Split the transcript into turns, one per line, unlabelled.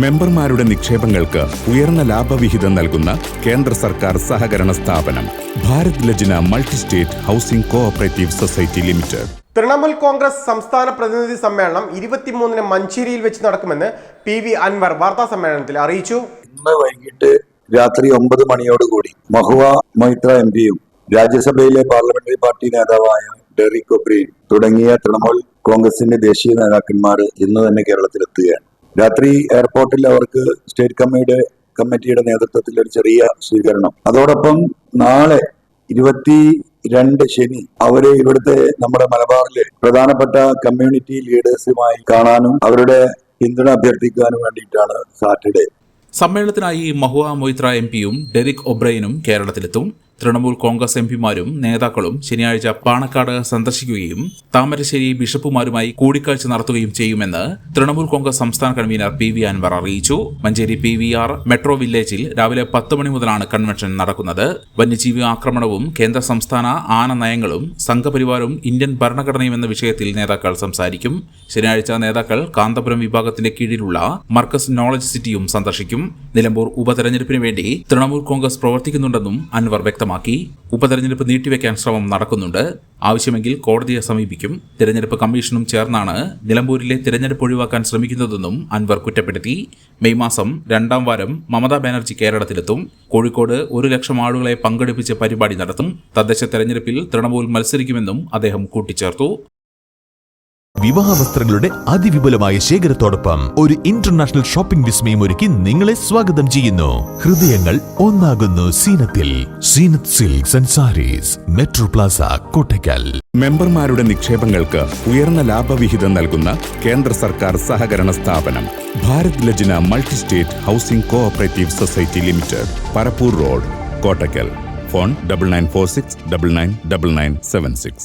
മെമ്പർമാരുടെ നിക്ഷേപങ്ങൾക്ക് ഉയർന്ന ലാഭവിഹിതം നൽകുന്ന കേന്ദ്ര സർക്കാർ സഹകരണ സ്ഥാപനം Bharat Lajna multi state housing cooperative society limited.
Trinamool Congress സംസ്ഥാന പ്രതിനിധി സമ്മേളനം 23-ന് മഞ്ചേരിയിൽ വെച്ച് നടക്കുമെന്ന് PV അൻവർ വാർത്താ സമ്മേളനത്തിൽ അറിയിച്ചു.
ഇന്ന് വൈകിട്ട് രാത്രി 9 മണിയോടുകൂടി മഹുവ മൊയ്ത്ര MP-യും രാജ്യസഭയിലെ പാർലമെന്ററി പാർട്ടി നേതാവായ ഡെറിക് ഒബ്രെയ്ൻ തുടങ്ങിയ തൃണമൂൽ കോൺഗ്രസിന്റെ ദേശീയ നേതാക്കന്മാർ ഇന്ന് തന്നെ കേരളത്തിലെത്തുകയാണ്. രാത്രി എയർപോർട്ടിൽ അവർക്ക് സ്റ്റേറ്റ് കമ്മിറ്റിയുടെ നേതൃത്വത്തിൽ ഒരു ചെറിയ സ്വീകരണം. അതോടൊപ്പം നാളെ 22 ശനി അവരെ ഇവിടുത്തെ നമ്മുടെ മലബാറിലെ പ്രധാനപ്പെട്ട കമ്മ്യൂണിറ്റി ലീഡേഴ്സുമായി കാണാനും അവരുടെ പിന്തുണ അഭ്യർത്ഥിക്കാനും വേണ്ടിയിട്ടാണ് സാറ്റർഡേ.
സമ്മേളനത്തിനായി മഹുവ മൊയ്ത്ര MP-യും ഡെറിക് ഒബ്രെയ്നും കേരളത്തിലെത്തും. തൃണമൂൽ കോൺഗ്രസ് MP-മാരും നേതാക്കളും ശനിയാഴ്ച പാണക്കാട് സന്ദർശിക്കുകയും താമരശ്ശേരി ബിഷപ്പുമാരുമായി കൂടിക്കാഴ്ച നടത്തുകയും ചെയ്യുമെന്ന് തൃണമൂൽ കോൺഗ്രസ് സംസ്ഥാന കൺവീനർ PV അൻവർ അറിയിച്ചു. മഞ്ചേരി PVR മെട്രോ വില്ലേജിൽ രാവിലെ 10 മണി മുതലാണ് കൺവെൻഷൻ നടക്കുന്നത്. വന്യജീവി ആക്രമണവും കേന്ദ്ര സംസ്ഥാന ആന നയങ്ങളും സംഘപരിവാരും ഇന്ത്യൻ ഭരണഘടനയും എന്ന വിഷയത്തിൽ നേതാക്കൾ സംസാരിക്കും. ശനിയാഴ്ച നേതാക്കൾ കാന്തപുരം വിഭാഗത്തിന്റെ കീഴിലുള്ള മർക്കസ് നോളജ് സിറ്റിയും സന്ദർശിക്കും. നിലമ്പൂർ ഉപതെരഞ്ഞെടുപ്പിന് വേണ്ടി തൃണമൂൽ കോൺഗ്രസ് പ്രവർത്തിക്കുന്നുണ്ടെന്നും അൻവർ വ്യക്തമാക്കി. ഉപതെരഞ്ഞെടുപ്പ് നീട്ടിവെക്കാൻ ശ്രമം നടക്കുന്നുണ്ട്. ആവശ്യമെങ്കിൽ കോടതിയെ സമീപിക്കും. തിരഞ്ഞെടുപ്പ് കമ്മീഷനും ചേർന്നാണ് നിലമ്പൂരിലെ തിരഞ്ഞെടുപ്പ് ഒഴിവാക്കാൻ ശ്രമിക്കുന്നതെന്നും അൻവർ കുറ്റപ്പെടുത്തി. മെയ് മാസം 2ാം വാരം മമതാ ബാനർജി കേരളത്തിലെത്തും. കോഴിക്കോട് 1 ലക്ഷം ആളുകളെ പങ്കെടുപ്പിച്ച് പരിപാടി നടത്തും. തദ്ദേശ തെരഞ്ഞെടുപ്പിൽ തൃണമൂൽ മത്സരിക്കുമെന്നും അദ്ദേഹം കൂട്ടിച്ചേർത്തു.
വിവാഹ വസ്ത്രങ്ങളുടെ അതിവിപുലമായ ശേഖരത്തോടൊപ്പം ഒരു ഇന്റർനാഷണൽ ഷോപ്പിംഗ് വിസ്മയം ഒരുക്കി നിങ്ങളെ സ്വാഗതം ചെയ്യുന്നു. ഹൃദയങ്ങൾ ഒന്നാകുന്നു സീനത്തിൽ. Zeenath silks and saris, metro plaza, Kottakkal.
മെമ്പർമാരുടെ നിക്ഷേപങ്ങൾക്ക് ഉയർന്ന ലാഭവിഹിതം നൽകുന്ന കേന്ദ്ര സർക്കാർ സഹകരണ സ്ഥാപനം Bharat Lajna multi state housing cooperative society limited, Parappur road, Kottakkal. Phone 9946 999976.